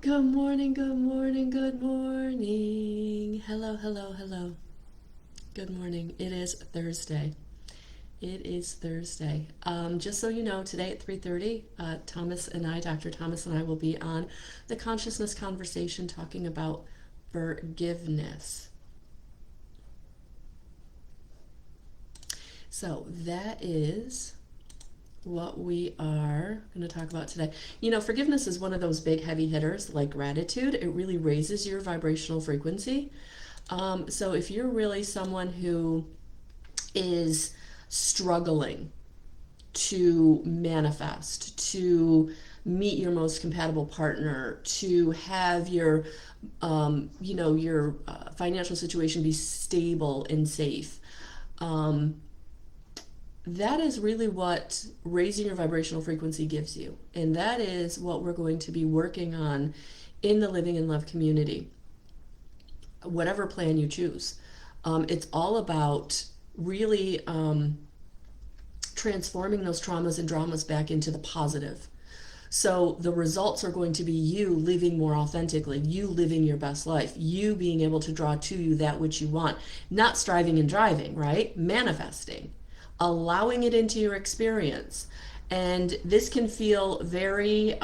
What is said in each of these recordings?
Good morning, good morning, good morning. Hello, hello, hello. Good morning. It is Thursday. It is Thursday. Just so you know, today at 3:30, Dr. Thomas and I will be on the consciousness conversation talking about forgiveness. So that is what we are going to talk about today. You know, forgiveness is one of those big heavy hitters like gratitude. It really raises your vibrational frequency. So if you're really someone who is struggling to manifest, to meet your most compatible partner, to have your, financial situation be stable and safe, that is really what raising your vibrational frequency gives you. And that is what we're going to be working on in the Living in Love community, whatever plan you choose. It's all about really transforming those traumas and dramas back into the positive. So the results are going to be you living more authentically, you living your best life, you being able to draw to you that which you want, not striving and driving, right? Manifesting, allowing it into your experience. And this can feel very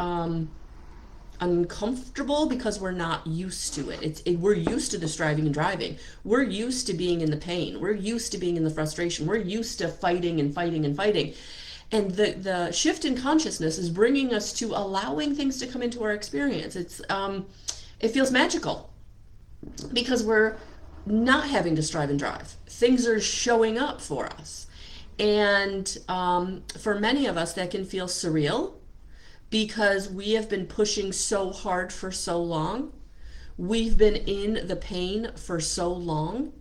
uncomfortable because we're not used to it. We're used to the striving and driving. We're used to being in the pain. We're used to being in the frustration. We're used to fighting and fighting and fighting. And the shift in consciousness is bringing us to allowing things to come into our experience. It feels magical because we're not having to strive and drive. Things are showing up for us. And for many of us, that can feel surreal because we have been pushing so hard for so long. We've been in the pain for so long.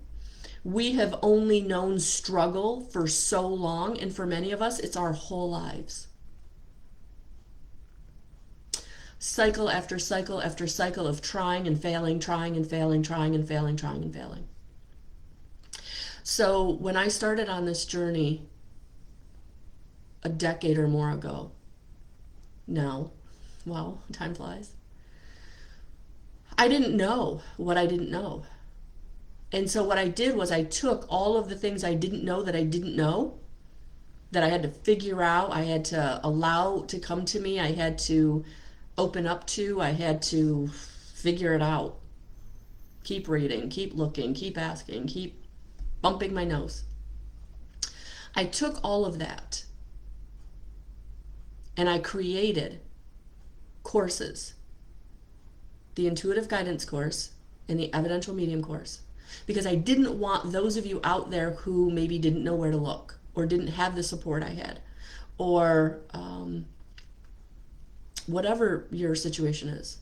We have only known struggle for so long, and for many of us, it's our whole lives. Cycle after cycle after cycle of trying and failing, trying and failing, trying and failing, trying and failing. So when I started on this journey a decade or more ago, now, well, time flies, I didn't know what I didn't know. And so what I did was I took all of the things I didn't know that I didn't know, that I had to figure out, I had to allow to come to me, I had to open up to, I had to figure it out. Keep reading, keep looking, keep asking, keep bumping my nose. I took all of that and I created courses, the Intuitive Guidance course and the Evidential Medium course, because I didn't want those of you out there who maybe didn't know where to look or didn't have the support I had, or whatever your situation is.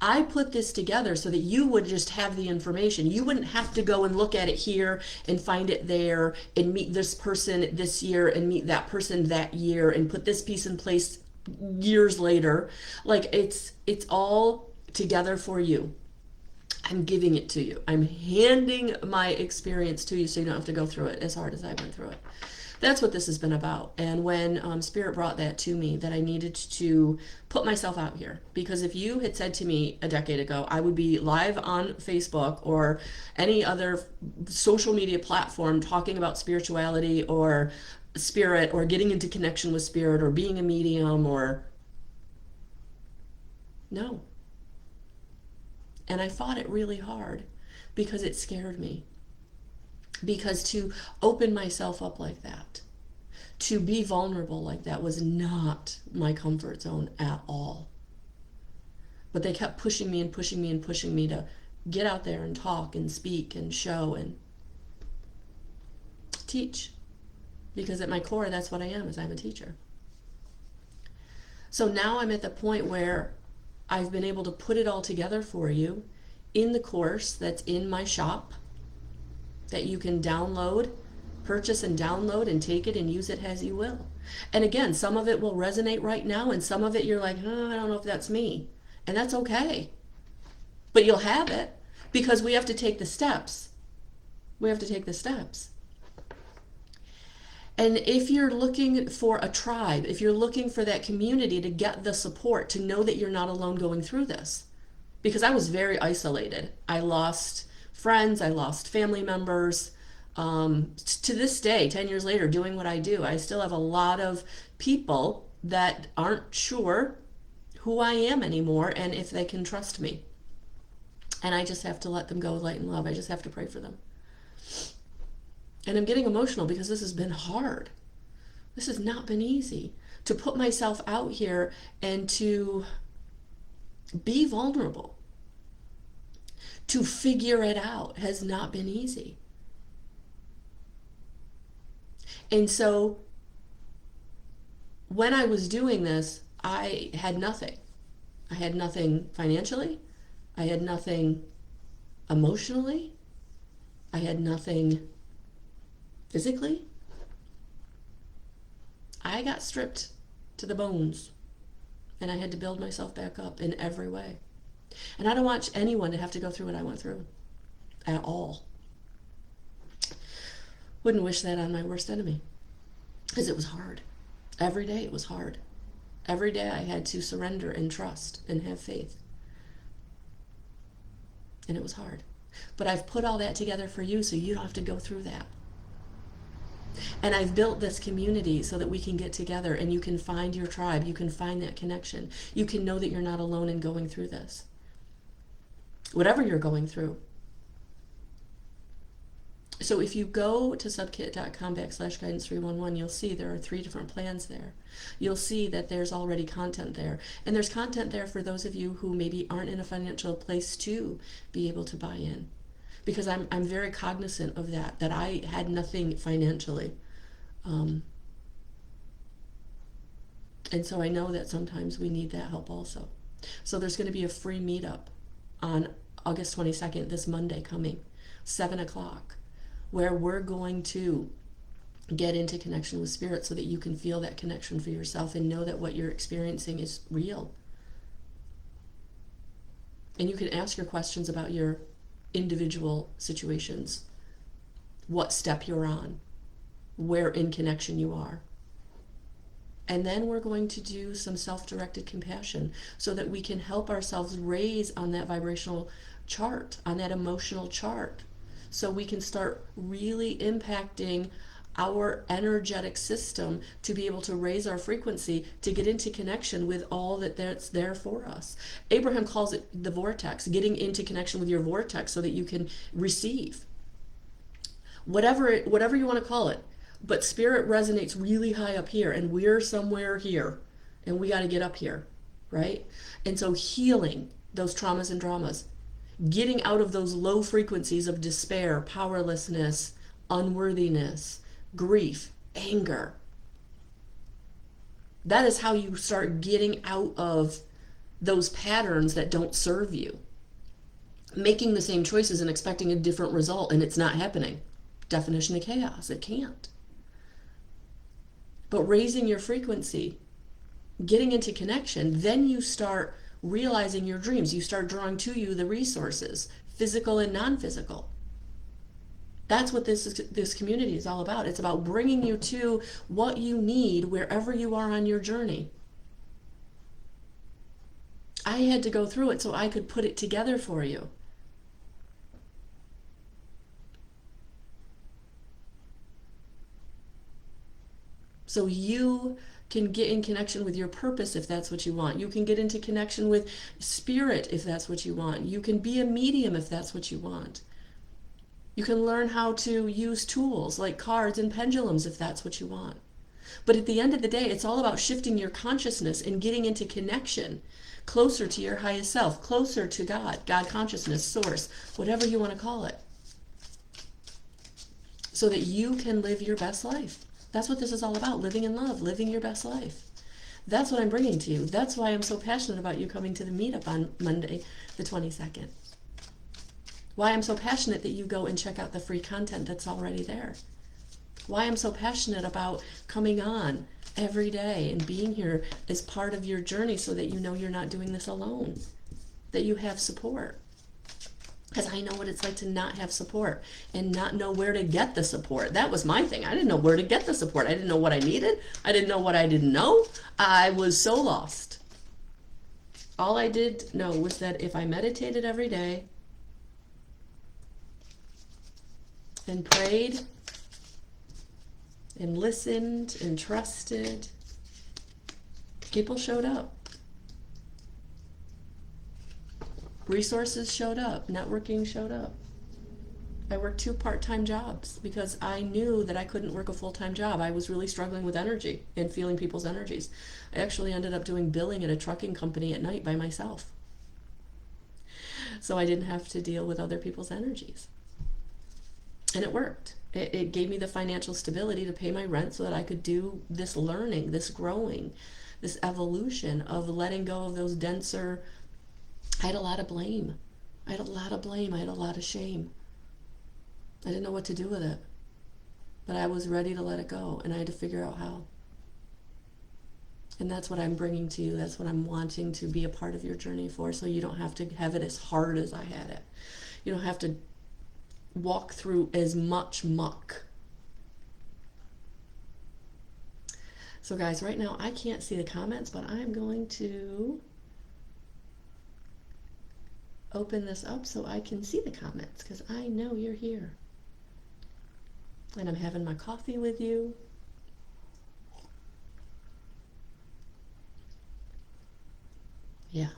I put this together so that you would just have the information. You wouldn't have to go and look at it here and find it there and meet this person this year and meet that person that year and put this piece in place years later. Like it's all together for you. I'm giving it to you. I'm handing my experience to you so you don't have to go through it as hard as I went through it. That's what this has been about. And when Spirit brought that to me, that I needed to put myself out here. Because if you had said to me a decade ago, I would be live on Facebook or any other social media platform talking about spirituality or spirit or getting into connection with spirit or being a medium or... No. And I fought it really hard because it scared me. Because to open myself up like that, to be vulnerable like that was not my comfort zone at all. But they kept pushing me and pushing me and pushing me to get out there and talk and speak and show and teach. Because at my core, that's what I am, is I'm a teacher. So now I'm at the point where I've been able to put it all together for you in the course that's in my shop, that you can download, purchase and download and take it and use it as you will. And again, some of it will resonate right now and some of it you're like, oh, I don't know if that's me. And that's okay. But you'll have it because we have to take the steps. We have to take the steps. And if you're looking for a tribe, if you're looking for that community to get the support, to know that you're not alone going through this, because I was very isolated. I lost friends, I lost family members. To this day, 10 years later, doing what I do, I still have a lot of people that aren't sure who I am anymore and if they can trust me. And I just have to let them go with light and love. I just have to pray for them. And I'm getting emotional because this has been hard. This has not been easy. To put myself out here and to be vulnerable, to figure it out, has not been easy. And so when I was doing this, I had nothing. I had nothing financially. I had nothing emotionally. I had nothing physically. I got stripped to the bones, and I had to build myself back up in every way. And I don't want anyone to have to go through what I went through at all. Wouldn't wish that on my worst enemy, because it was hard. Every day it was hard. Every day I had to surrender and trust and have faith. And it was hard. But I've put all that together for you so you don't have to go through that. And I've built this community so that we can get together and you can find your tribe. You can find that connection. You can know that you're not alone in going through this. Whatever you're going through. So if you go to subkit.com/guidance311, you'll see there are 3 different plans there. You'll see that there's already content there. And there's content there for those of you who maybe aren't in a financial place to be able to buy in. Because I'm very cognizant of that I had nothing financially. And so I know that sometimes we need that help also. So there's going to be a free meetup on August 22nd, this Monday coming, 7 o'clock, where we're going to get into connection with spirit so that you can feel that connection for yourself and know that what you're experiencing is real. And you can ask your questions about your individual situations, what step you're on, where in connection you are. And then we're going to do some self-directed compassion so that we can help ourselves raise on that vibrational chart, on that emotional chart, so we can start really impacting our energetic system to be able to raise our frequency, to get into connection with all that's there for us. Abraham calls it the vortex, getting into connection with your vortex so that you can receive. Whatever you want to call it. But spirit resonates really high up here, and we're somewhere here, and we got to get up here, right? And so healing those traumas and dramas, getting out of those low frequencies of despair, powerlessness, unworthiness, grief, anger. That is how you start getting out of those patterns that don't serve you. Making the same choices and expecting a different result, and it's not happening. Definition of chaos. It can't. But raising your frequency, getting into connection, then you start realizing your dreams. You start drawing to you the resources, physical and non-physical. That's what this community is all about. It's about bringing you to what you need wherever you are on your journey. I had to go through it so I could put it together for you. So you can get in connection with your purpose if that's what you want. You can get into connection with spirit if that's what you want. You can be a medium if that's what you want. You can learn how to use tools like cards and pendulums if that's what you want. But at the end of the day, it's all about shifting your consciousness and getting into connection closer to your highest self, closer to God, God consciousness, source, whatever you want to call it, so that you can live your best life. That's what this is all about, living in love, living your best life. That's what I'm bringing to you. That's why I'm so passionate about you coming to the meetup on Monday, the 22nd. Why I'm so passionate that you go and check out the free content that's already there. Why I'm so passionate about coming on every day and being here as part of your journey so that you know you're not doing this alone, that you have support. Because I know what it's like to not have support and not know where to get the support. That was my thing. I didn't know where to get the support. I didn't know what I needed. I didn't know what I didn't know. I was so lost. All I did know was that if I meditated every day and prayed and listened and trusted, people showed up. Resources showed up. Networking showed up. I worked 2 part-time jobs because I knew that I couldn't work a full-time job. I was really struggling with energy and feeling people's energies. I actually ended up doing billing at a trucking company at night by myself. So I didn't have to deal with other people's energies. And it worked. It gave me the financial stability to pay my rent so that I could do this learning, this growing, this evolution of letting go of those denser. I had a lot of blame. I had a lot of blame. I had a lot of shame. I didn't know what to do with it. But I was ready to let it go, and I had to figure out how. And that's what I'm bringing to you. That's what I'm wanting to be a part of your journey for, so you don't have to have it as hard as I had it. You don't have to walk through as much muck. So guys, right now I can't see the comments, but I'm going to open this up so I can see the comments, because I know you're here. And I'm having my coffee with you. Yeah.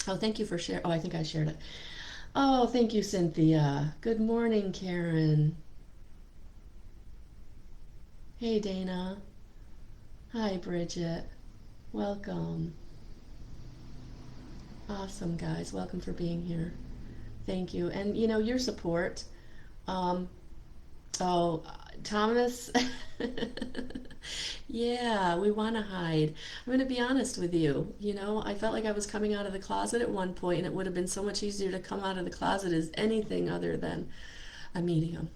Oh, thank you for sharing. Oh, I think I shared it. Oh, thank you, Cynthia. Good morning, Karen. Hey, Dana. Hi, Bridget. Welcome. Awesome, guys. Welcome for being here. Thank you. And, you know, your support. Oh, Thomas. Yeah, we want to hide. I'm going to be honest with you. You know, I felt like I was coming out of the closet at one point, and it would have been so much easier to come out of the closet as anything other than a medium.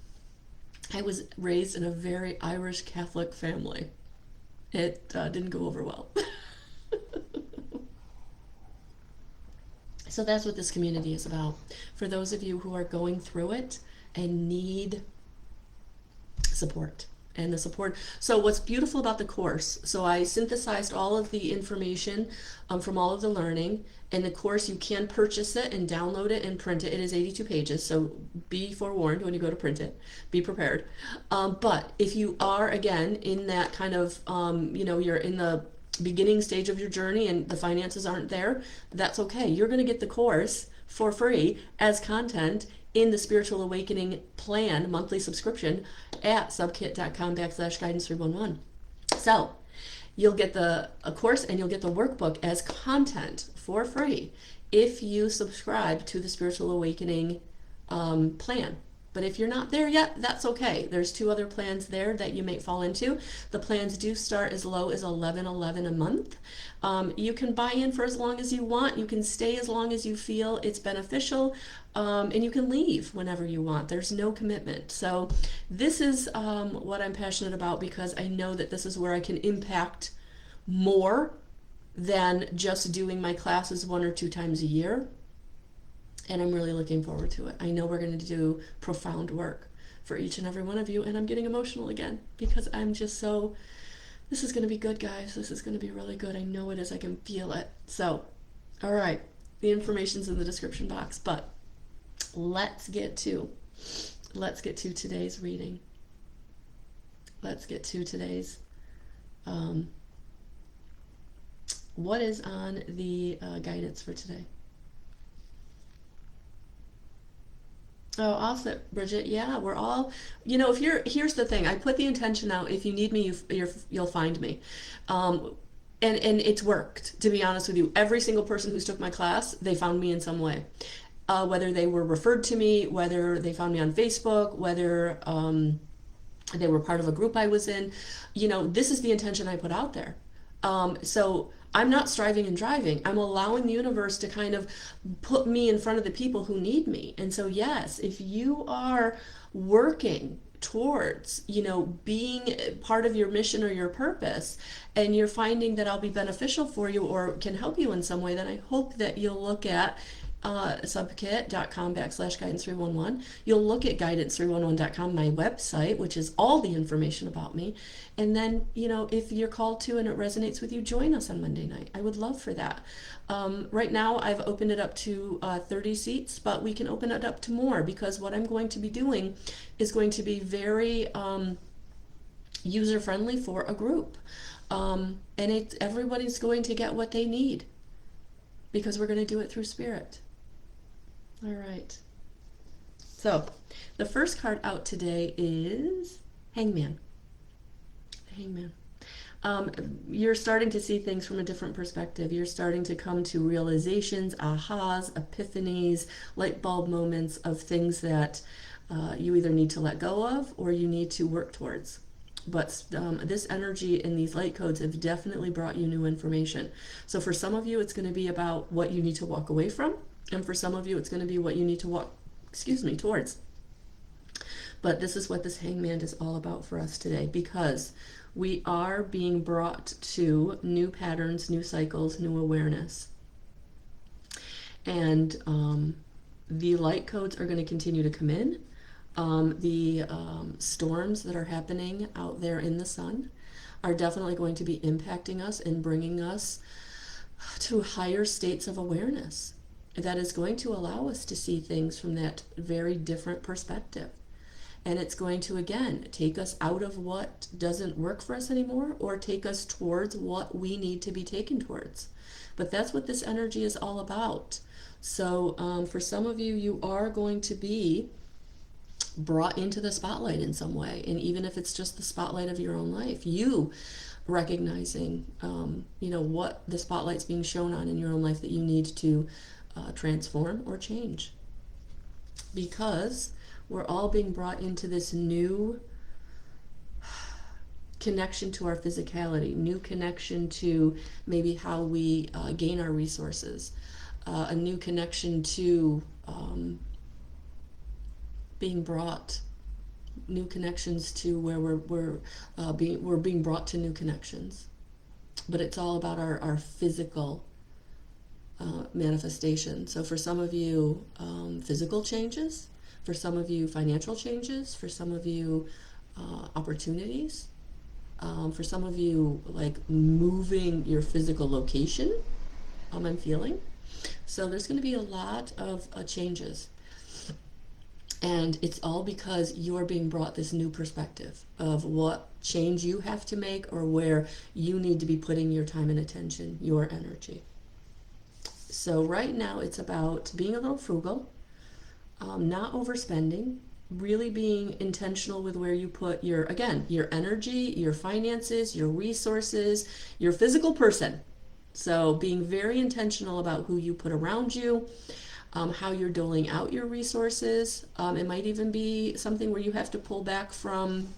I was raised in a very Irish Catholic family. It didn't go over well. So that's what this community is about. For those of you who are going through it and need support. And the support. So what's beautiful about the course, so I synthesized all of the information from all of the learning. And the course, you can purchase it and download it and print it. It is 82 pages, so be forewarned when you go to print it. Be prepared. But if you are, again, in that kind of, you know, you're in the beginning stage of your journey and the finances aren't there, that's okay. You're going to get the course for free as content in the Spiritual Awakening Plan monthly subscription at subkit.com/guidance311. So you'll get a course and you'll get the workbook as content for free if you subscribe to the Spiritual Awakening plan. But if you're not there yet, that's okay. There's 2 other plans there that you may fall into. The plans do start as low as $11.11 a month. You can buy in for as long as you want. You can stay as long as you feel it's beneficial, and you can leave whenever you want. There's no commitment. So this is what I'm passionate about, because I know that this is where I can impact more than just doing my classes 1 or 2 times a year. And I'm really looking forward to it. I know we're going to do profound work for each and every one of you. And I'm getting emotional again because I'm just so, this is going to be good, guys. This is going to be really good. I know it is. I can feel it. So, all right. The information's in the description box. But let's get to today's reading. Let's get to today's, what is on the guidance for today? Oh, also, Bridget, yeah, we're all, you know, here's the thing. I put the intention out. If you need me, you'll find me. And it's worked, to be honest with you. Every single person who's took my class, they found me in some way. Whether they were referred to me, whether they found me on Facebook, whether they were part of a group I was in. You know, this is the intention I put out there. So I'm not striving and driving. I'm allowing the universe to kind of put me in front of the people who need me. And so, yes, if you are working towards, you know, being part of your mission or your purpose, and you're finding that I'll be beneficial for you or can help you in some way, then I hope that you'll look at subkit.com/guidance311. You'll look at guidance311.com, my website, which is all the information about me. And then, if you're called to and it resonates with you, join us on Monday night. I would love for that. Right now, I've opened it up to 30 seats, but we can open it up to more, because what I'm going to be doing is going to be very user-friendly for a group. And everybody's going to get what they need, because we're going to do it through spirit. All right. So the first card out today is Hangman. Hangman. You're starting to see things from a different perspective. You're starting to come to realizations, ahas, epiphanies, light bulb moments of things that you either need to let go of or you need to work towards. But this energy and these light codes have definitely brought you new information. So for some of you, it's going to be about what you need to walk away from. And for some of you, it's going to be what you need to walk, towards. But this is what this Hangman is all about for us today, because we are being brought to new patterns, new cycles, new awareness. And the light codes are going to continue to come in. The storms that are happening out there in the sun are definitely going to be impacting us and bringing us to higher states of awareness. That is going to allow us to see things from that very different perspective. And it's going to, again, take us out of what doesn't work for us anymore, or take us towards what we need to be taken towards. But that's what this energy is all about. So for some of you, you are going to be brought into the spotlight in some way. And even if it's just the spotlight of your own life, you recognizing, what the spotlight's being shown on in your own life that you need to transform or change. Because we're all being brought into this new connection to our physicality, new connection to maybe how we gain our resources, a new connection to being brought, new connections to where we're being brought to new connections. But it's all about our physical manifestation. So for some of you, physical changes. For some of you, financial changes. For some of you, opportunities. For some of you, like moving your physical location, I'm feeling. So there's going to be a lot of changes. And it's all because you're being brought this new perspective of what change you have to make, or where you need to be putting your time and attention, your energy. So right now it's about being a little frugal, not overspending, really being intentional with where you put your energy, your finances, your resources, your physical person. So being very intentional about who you put around you, how you're doling out your resources. It might even be something where you have to pull back from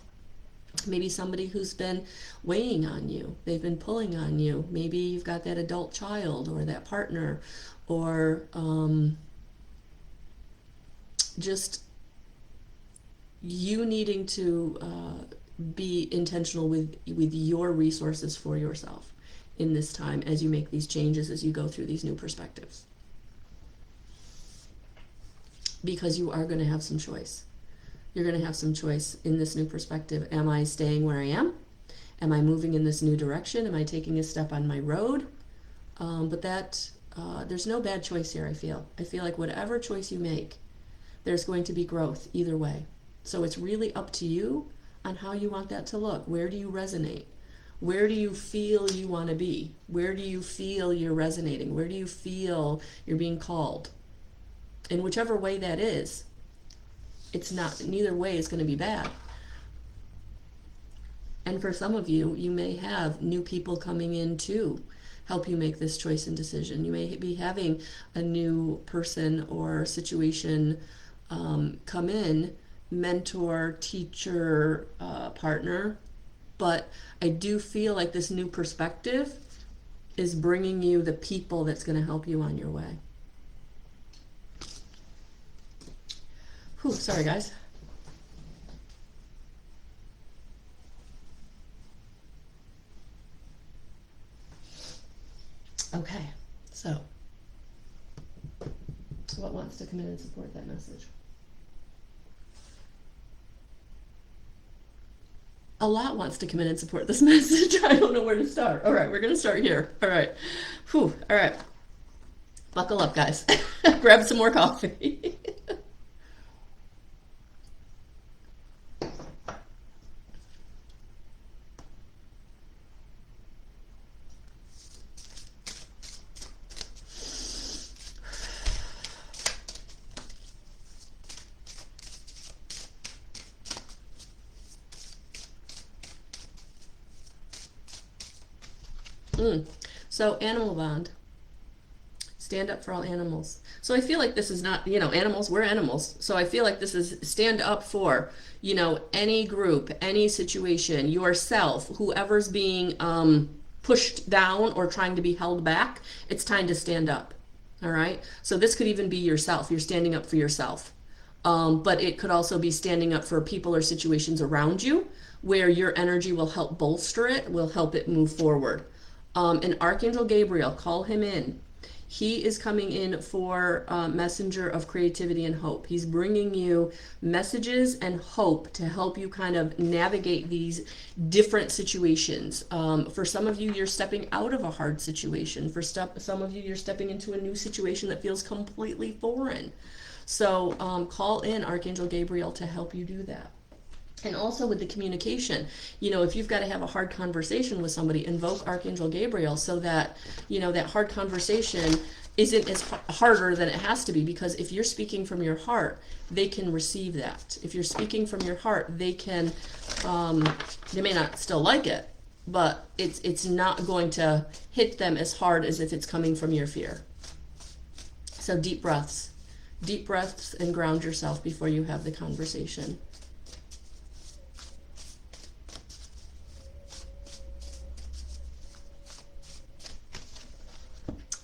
maybe somebody who's been weighing on you. They've been pulling on you. Maybe you've got that adult child or that partner, or just you needing to be intentional with your resources for yourself in this time as you make these changes, as you go through these new perspectives. Because you are going to have some choice. You're going to have some choice in this new perspective. Am I staying where I am? Am I moving in this new direction? Am I taking a step on my road? But there's no bad choice here, I feel. I feel like whatever choice you make, there's going to be growth either way. So it's really up to you on how you want that to look. Where do you resonate? Where do you feel you want to be? Where do you feel you're resonating? Where do you feel you're being called? In whichever way that is, neither way is going to be bad. And for some of you, you may have new people coming in to help you make this choice and decision. You may be having a new person or situation come in, mentor, teacher, partner. But I do feel like this new perspective is bringing you the people that's going to help you on your way. Whew, sorry guys. Okay, so What wants to come in and support that message? A lot wants to come in and support this message. I don't know where to start. All right, we're going to start here. All right. Whew. All right. Buckle up, guys. Grab some more coffee. So, animal bond. Stand up for all animals. So I feel like this is not, animals, we're animals. So I feel like this is stand up for, any group, any situation, yourself, whoever's being pushed down or trying to be held back. It's time to stand up. All right. So this could even be yourself. You're standing up for yourself. But it could also be standing up for people or situations around you where your energy will help bolster it, will help it move forward. And Archangel Gabriel, call him in. He is coming in for messenger of creativity and hope. He's bringing you messages and hope to help you kind of navigate these different situations. For some of you, you're stepping out of a hard situation. For some of you, you're stepping into a new situation that feels completely foreign. So call in Archangel Gabriel to help you do that. And also with the communication, if you've got to have a hard conversation with somebody, invoke Archangel Gabriel so that, that hard conversation isn't as harder than it has to be. Because if you're speaking from your heart, they can receive that. If you're speaking from your heart, they can, they may not still like it, but it's not going to hit them as hard as if it's coming from your fear. So deep breaths and ground yourself before you have the conversation.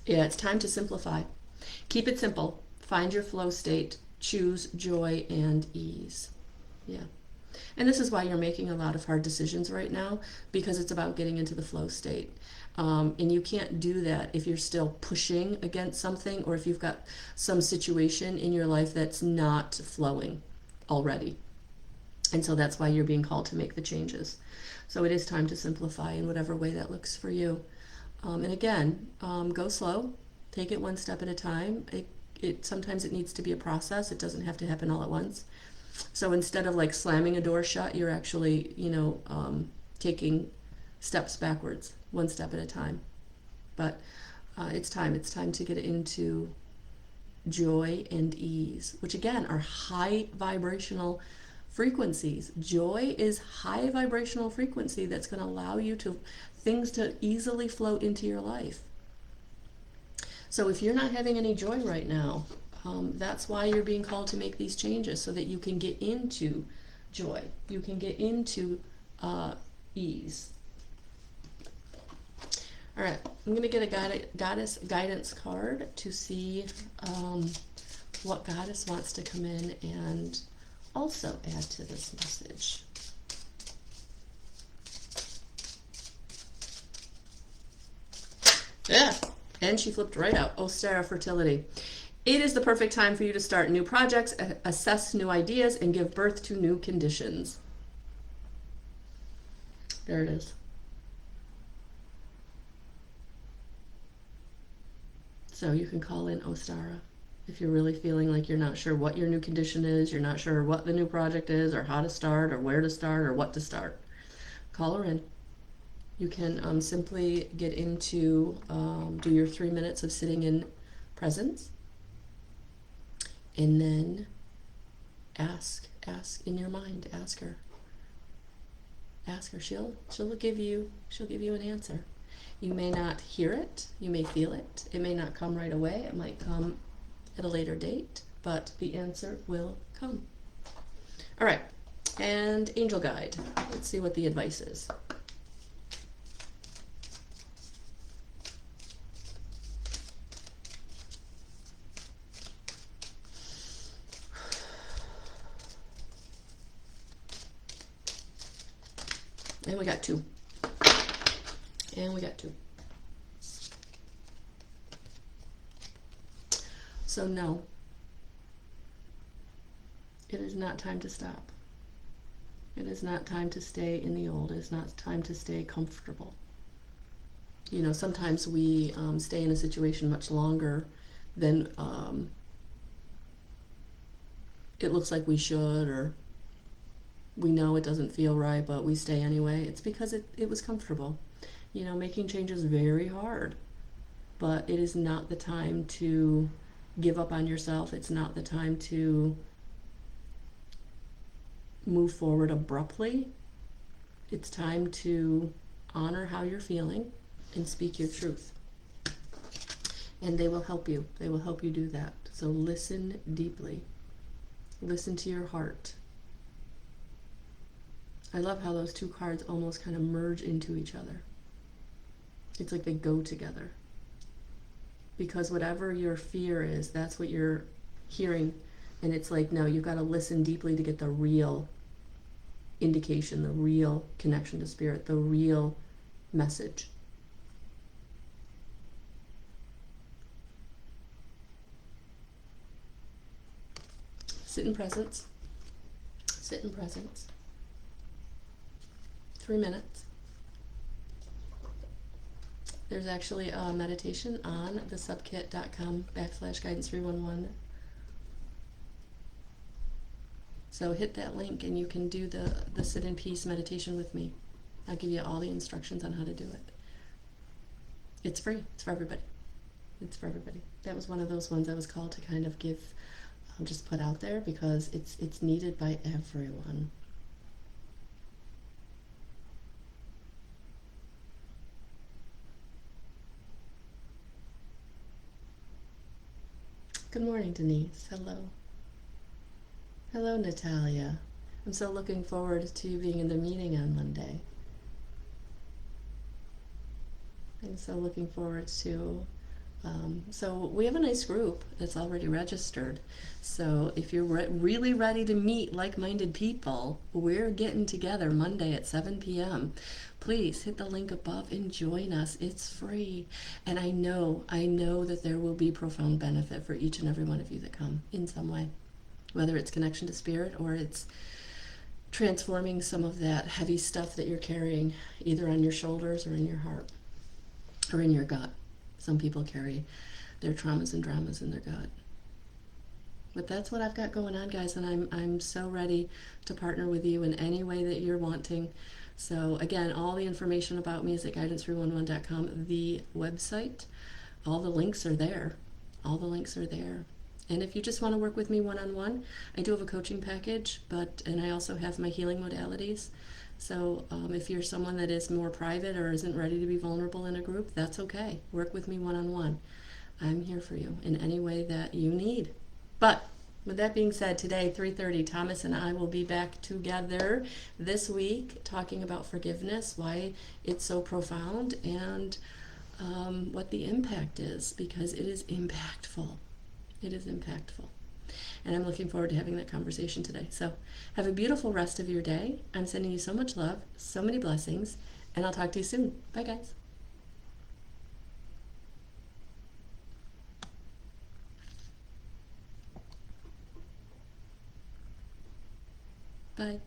Yeah, it's time to simplify. Keep it simple. Find your flow state. Choose joy and ease. Yeah. And this is why you're making a lot of hard decisions right now, because it's about getting into the flow state. And you can't do that if you're still pushing against something, or if you've got some situation in your life that's not flowing already. And so that's why you're being called to make the changes. So it is time to simplify in whatever way that looks for you. And again, go slow, take it one step at a time. Sometimes it needs to be a process. It doesn't have to happen all at once. So instead of like slamming a door shut, you're actually, taking steps backwards, one step at a time. But it's time to get into joy and ease, which again are high vibrational frequencies. Joy is high vibrational frequency that's going to allow you to things to easily flow into your life. So if you're not having any joy right now, that's why you're being called to make these changes, so that you can get into joy. You can get into ease. All right, I'm going to get a goddess guidance card to see what goddess wants to come in and also add to this message. Yeah, and she flipped right out. Ostara fertility. It is the perfect time for you to start new projects, assess new ideas, and give birth to new conditions. There it is. So you can call in Ostara if you're really feeling like you're not sure what your new condition is, you're not sure what the new project is, or how to start, or where to start, or what to start. Call her in. You can simply get into, do your 3 minutes of sitting in presence, and then ask in your mind, ask her. She'll give you an answer. You may not hear it, you may feel it, it may not come right away, it might come at a later date, but the answer will come. All right, and angel guide. Let's see what the advice is. And we got 2. And we got 2. So no, It is not time to stop. It is not time to stay in the old. It is not time to stay comfortable. You know, sometimes we stay in a situation much longer than it looks like we should, or we know it doesn't feel right, but we stay anyway. It's because it was comfortable. You know, making change is very hard, but it is not the time to give up on yourself. It's not the time to move forward abruptly. It's time to honor how you're feeling and speak your truth. And they will help you. They will help you do that. So listen deeply. Listen to your heart. I love how those two cards almost kind of merge into each other. It's like they go together. Because whatever your fear is, that's what you're hearing. And it's like, no, you've got to listen deeply to get the real indication, the real connection to spirit, the real message. Sit in presence. Sit in presence. 3 minutes. There's actually a meditation on thesubkit.com/guidance311. So hit that link and you can do the sit in peace meditation with me. I'll give you all the instructions on how to do it. It's free. It's for everybody. It's for everybody. That was one of those ones I was called to kind of give, just put out there because it's needed by everyone. Good morning, Denise. Hello. Hello, Natalia. I'm so looking forward to being in the meeting on Monday. I'm so looking forward to, so we have a nice group that's already registered. So if you're really ready to meet like-minded people, we're getting together Monday at 7 p.m. Please hit the link above and join us. It's free. And I know that there will be profound benefit for each and every one of you that come in some way. Whether it's connection to spirit or it's transforming some of that heavy stuff that you're carrying either on your shoulders or in your heart or in your gut. Some people carry their traumas and dramas in their gut. But that's what I've got going on, guys, and I'm so ready to partner with you in any way that you're wanting. So again, all the information about me is at guidance311.com, the website. All the links are there. All the links are there. And if you just want to work with me one-on-one, I do have a coaching package, and I also have my healing modalities. So if you're someone that is more private or isn't ready to be vulnerable in a group, that's okay. Work with me one-on-one. I'm here for you in any way that you need. But with that being said, today, 3:30, Thomas and I will be back together this week talking about forgiveness, why it's so profound, and what the impact is, because it is impactful. It is impactful. And I'm looking forward to having that conversation today. So have a beautiful rest of your day. I'm sending you so much love, so many blessings, and I'll talk to you soon. Bye, guys. Bye.